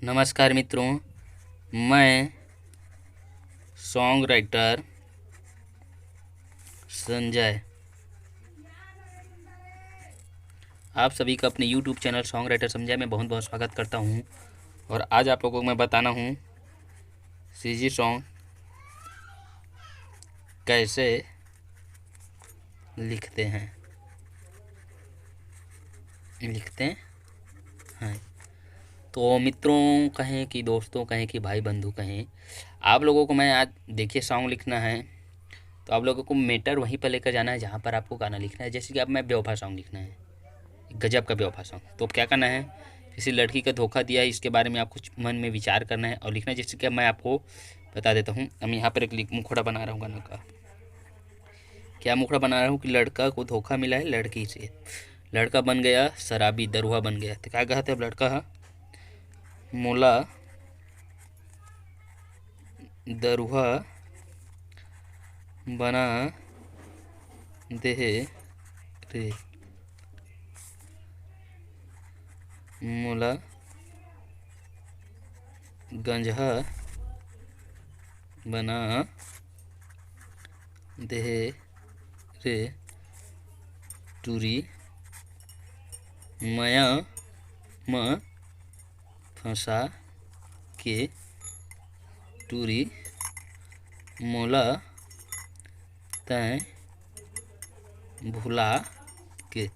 नमस्कार मित्रों, मैं सॉन्ग राइटर संजय आप सभी का अपने YouTube channel song writer Sanjay में बहुत बहुत स्वागत करता हूं। और आज आप लोगों को मैं बताना हूं सीजी सॉन्ग कैसे लिखते हैं तो मित्रों कहें कि दोस्तों कहें कि भाई बंधु कहें, आप लोगों को मैं आज देखिए सॉन्ग लिखना है तो आप लोगों को मैटर वहीं पर लेकर जाना है जहाँ पर आपको गाना लिखना है। जैसे कि अब मैं बेवफा सॉन्ग लिखना है, गजब का बेवफा सॉन्ग, तो क्या करना है, किसी लड़की का धोखा दिया है इसके बारे में आपको मन में विचार करना है और लिखना है। जैसे कि अब मैं आपको बता देता हूँ। अब यहाँ पर एक मुखड़ा बना रहा हूँ गाना का। क्या मुखड़ा बना रहा हूँ कि लड़का को धोखा मिला है लड़की से, लड़का बन गया शराबी दरुआ बन गया। तो क्या कहते अब लड़का मोला दरुआ बना दे रे, मोला गंजा बना दे रे टूरी माया म फंसा के टूरी मोला तय भुला के।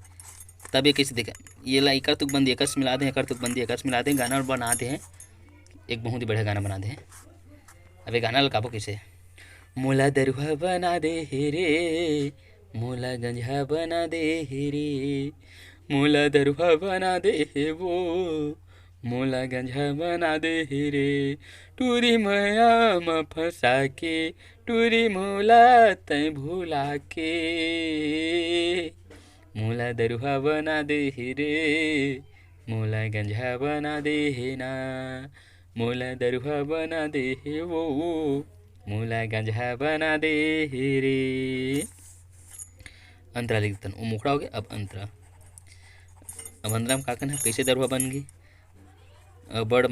तब ये कैसे देखा, ये ला एकर तुकबंदी एकस मिला दें, एकर तुकबंदी एकस मिला दें, गाना बना दे हैं, एक बहुत ही बढ़िया गाना बना दे हैं। अब ये गाना लगा कैसे, मोला दरुआ बना दे रे, मोला गंजा बना दे रे, मोला दरुआ बना दे वो, मोला गंजा बना दे रे टूरी माया म फंसा के टूरी मोला तय भुला के, मोला दरुआ बना दे रे, मोला गंजा बना दे ना, मोला दरुआ बना दे वो, मोला गंजा बना दे रे। अंतरा लिख देता हूँ, मुखड़ा हो गया। अब अंतरा, अब अंतरा में क्या करना है, कैसे दरुआ बन गई, अबड़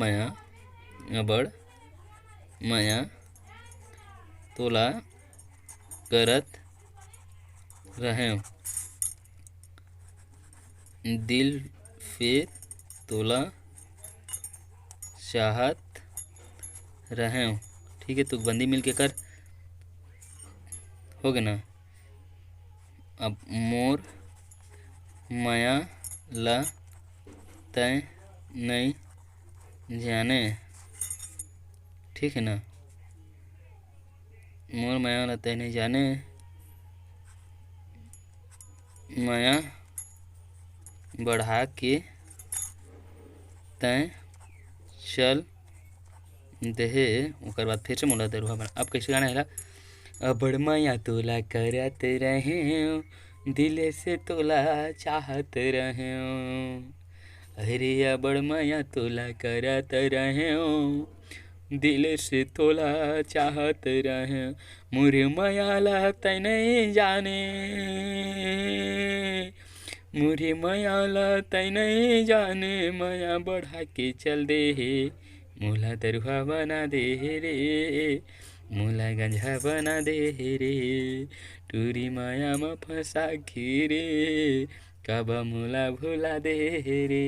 माया तोला करत रहे, दिल फिर तोला चाहत रहे। ठीक है, तुकबंदी मिल के कर हो गया ना। अब मोर माया ला तय नहीं जाने, ठीक है ना, मोर माया ला तय नहीं जाने, माया बढ़ा के तय चल दे। ओकर बाद फिर से मोला दरुआ बना। अब कैसे गाना है, अबड़ माया तोला करत रहे, दिल से तोला चाहत रहे, अरे अबड़ माया तोला करत रहे, दिल से तोला चाहत रहे, मुरे माया ला तय नहीं जाने, मुरे माया ला तय नहीं जाने, माया बढ़ा के चल दे मोला दरुआ बना दे रे, मोला गंजा बना दे रे टूरी माया म फंसा के रे, कब मोला भुला दे रे।